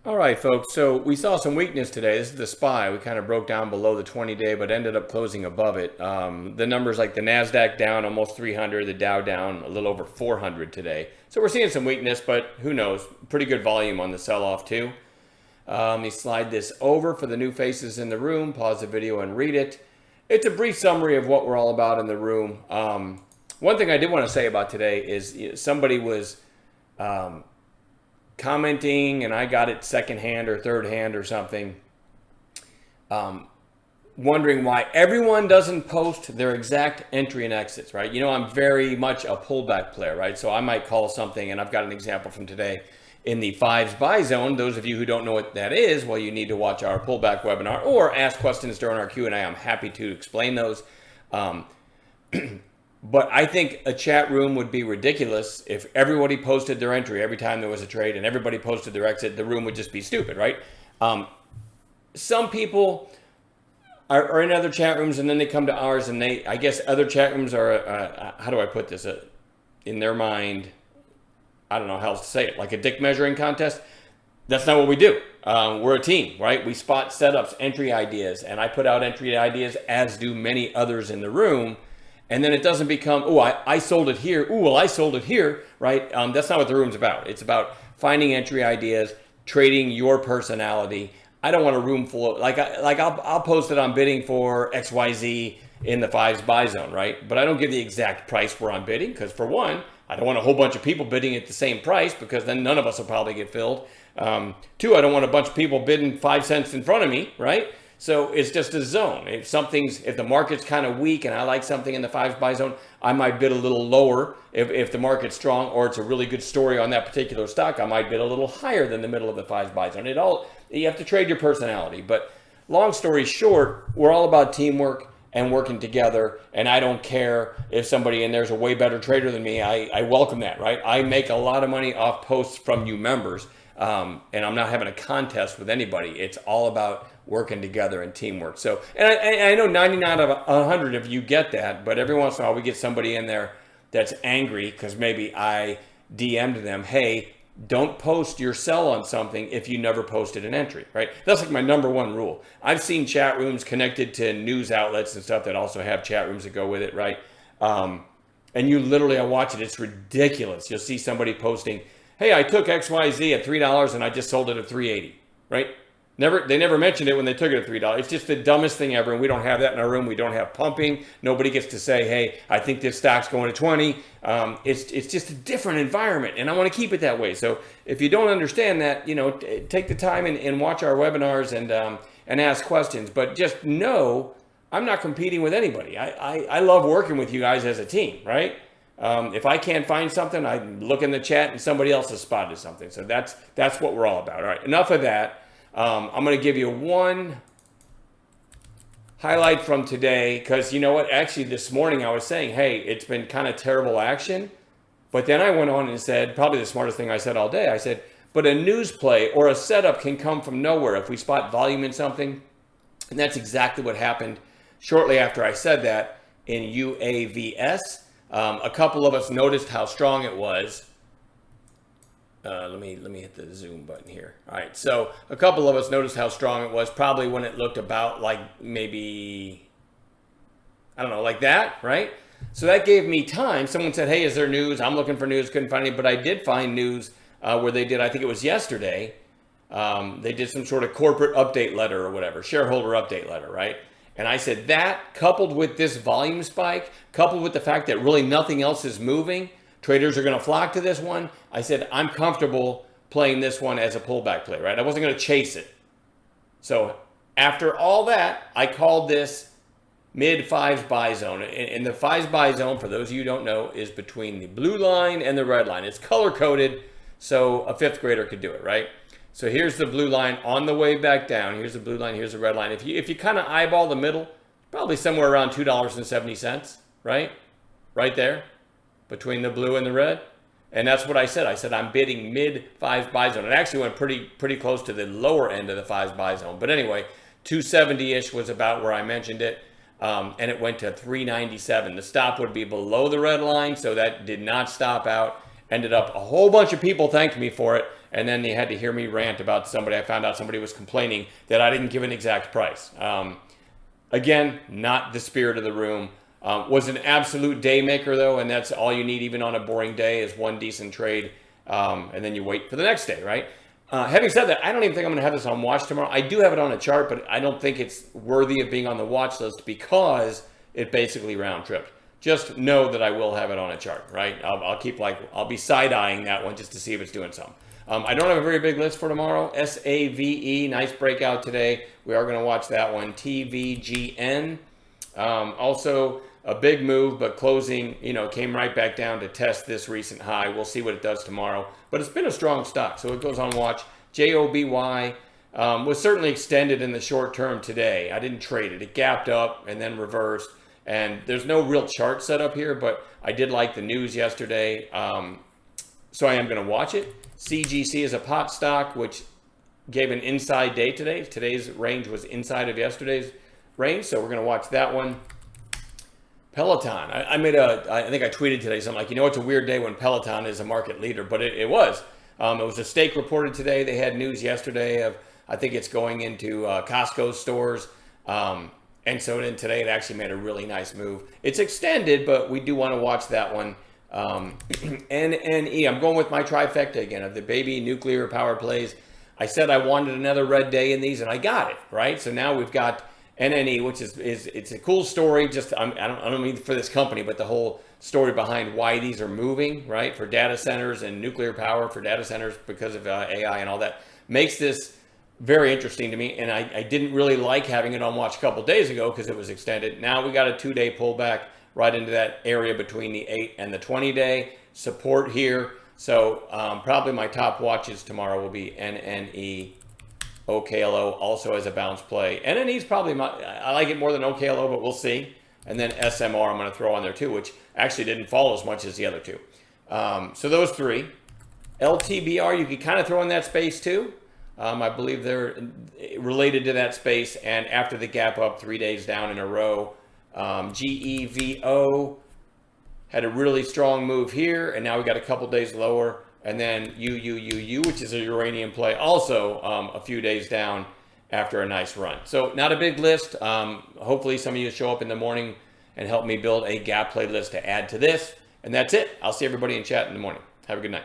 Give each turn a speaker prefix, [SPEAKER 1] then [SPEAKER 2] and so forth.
[SPEAKER 1] All right, folks. So we saw some weakness today. This is the SPY. We kind of broke down below the 20-day, but ended up closing above it. The numbers like the NASDAQ down almost 300, the Dow down a little over 400 today. So we're seeing some weakness, but who knows? Pretty good volume on the sell-off too. Let me slide this over for the new faces in the room. Pause the video and read it. It's a brief summary of what we're all about in the room. One thing I did want to say about today is somebody was commenting, and I got it secondhand or third hand or something, wondering why everyone doesn't post their exact entry and exits, right? You know, I'm very much a pullback player, right? So I might call something, and I've got an example from today in the fives buy zone. Those of you who don't know what that is, well, you need to watch our pullback webinar or ask questions during our Q&A. I'm happy to explain those. But I think a chat room would be ridiculous if everybody posted their entry every time there was a trade and everybody posted their exit. The room would just be stupid, right? Some people are in other chat rooms and then they come to ours, and I guess other chat rooms are, how do I put this? In their mind, I don't know how else to say it, like a dick measuring contest. That's not what we do. We're a team, right? We spot setups, entry ideas, and I put out entry ideas, as do many others in the room. And then it doesn't become, oh, I sold it here. Oh, well, I sold it here, right? That's not what the room's about. It's about finding entry ideas, trading your personality. I don't want a room full of, I'll post it on bidding for XYZ in the fives buy zone, right? But I don't give the exact price where I'm bidding, because for one, I don't want a whole bunch of people bidding at the same price, because then none of us will probably get filled. Two, I don't want a bunch of people bidding 5 cents in front of me, right? So it's just a zone. If the market's kind of weak and I like something in the fives buy zone, I might bid a little lower. If the market's strong or it's a really good story on that particular stock, I might bid a little higher than the middle of the fives buy zone. You have to trade your personality. But long story short, we're all about teamwork and working together. And I don't care if somebody in there's a way better trader than me. I welcome that, right? I make a lot of money off posts from you members. And I'm not having a contest with anybody. It's all about working together and teamwork. So, and I know 99 out of 100 of you get that, but every once in a while we get somebody in there that's angry because maybe I DM'd them, hey, don't post your sell on something if you never posted an entry, right? That's like my number one rule. I've seen chat rooms connected to news outlets and stuff that also have chat rooms that go with it, right? And you literally, I watch it, it's ridiculous. You'll see somebody posting, hey, I took XYZ at $3 and I just sold it at $3.80, right? They never mentioned it when they took it at $3. It's just the dumbest thing ever, and we don't have that in our room. We don't have pumping. Nobody gets to say, hey, I think this stock's going to 20. It's just a different environment, and I want to keep it that way. So if you don't understand that, take the time and watch our webinars and ask questions. But just know I'm not competing with anybody. I love working with you guys as a team, right? If I can't find something, I look in the chat and somebody else has spotted something. So that's what we're all about. All right, enough of that. I'm going to give you one highlight from today, because you know what? Actually, this morning I was saying, hey, it's been kind of terrible action. But then I went on and said, probably the smartest thing I said all day, I said, but a news play or a setup can come from nowhere if we spot volume in something. And that's exactly what happened shortly after I said that in UAVS. A couple of us noticed how strong it was. Let me hit the zoom button here. All right, so a couple of us noticed how strong it was, probably when it looked about like maybe, I don't know, like that, right? So that gave me time. Someone said, hey, is there news? I'm looking for news, couldn't find any, but I did find news where they did, I think it was yesterday, they did some sort of corporate update letter or whatever, shareholder update letter, right? And I said that, coupled with this volume spike, coupled with the fact that really nothing else is moving, traders are going to flock to this one. I said, I'm comfortable playing this one as a pullback play, right? I wasn't going to chase it. So after all that, I called this mid fives buy zone. And the fives buy zone, for those of you who don't know, is between the blue line and the red line. It's color coded, so a fifth grader could do it, right? So here's the blue line on the way back down. Here's the blue line, here's the red line. If you kind of eyeball the middle, probably somewhere around $2.70, right? Right there, between the blue and the red. And that's what I said. I said I'm bidding mid fives buy zone. It actually went pretty close to the lower end of the fives buy zone. But anyway, 270-ish was about where I mentioned it. And it went to 397. The stop would be below the red line, so that did not stop out. Ended up, a whole bunch of people thanked me for it. and then they had to hear me rant about somebody. I found out somebody was complaining that I didn't give an exact price. Again, not the spirit of the room. Was an absolute day maker though, and that's all you need even on a boring day is one decent trade, and then you wait for the next day, right? Having said that, I don't even think I'm going to have this on watch tomorrow. I do have it on a chart, but I don't think it's worthy of being on the watch list because it basically round tripped. Just know that I will have it on a chart, right? I'll be side-eyeing that one just to see if it's doing something. I don't have a very big list for tomorrow. SAVE, nice breakout today. We are going to watch that one. TVGN, also a big move, but closing, came right back down to test this recent high. We'll see what it does tomorrow. But it's been a strong stock, so it goes on watch. JOBY was certainly extended in the short term today. I didn't trade it. It gapped up and then reversed. And there's no real chart set up here, but I did like the news yesterday. So I am going to watch it. CGC is a pot stock, which gave an inside day today. Today's range was inside of yesterday's range, so we're going to watch that one. Peloton. I think I tweeted today something like, it's a weird day when Peloton is a market leader, but it was. It was a stake reported today. They had news yesterday of, I think it's going into Costco stores. And so then today it actually made a really nice move. It's extended, but we do want to watch that one. NNE, I'm going with my trifecta again of the baby nuclear power plays. I said I wanted another red day in these, and I got it, right? So now we've got NNE, which is it's a cool story. Just I don't mean for this company, but the whole story behind why these are moving, right? For data centers and nuclear power for data centers because of AI and all that makes this very interesting to me. And I didn't really like having it on watch a couple days ago because it was extended. Now we got a 2-day pullback right into that area between the 8 and the 20-day support here. So probably my top watches tomorrow will be NNE, OKLO also as a bounce play. NNE is probably I like it more than OKLO, but we'll see. And then SMR I'm going to throw on there too, which actually didn't fall as much as the other two. So those three. LTBR, you could kind of throw in that space too. I believe they're related to that space. And after the gap up 3 days down in a row, GEVO had a really strong move here. And now we got a couple days lower. And then UUUU, which is a uranium play, also a few days down after a nice run. So not a big list. Hopefully some of you show up in the morning and help me build a gap play list to add to this. And that's it. I'll see everybody in chat in the morning. Have a good night.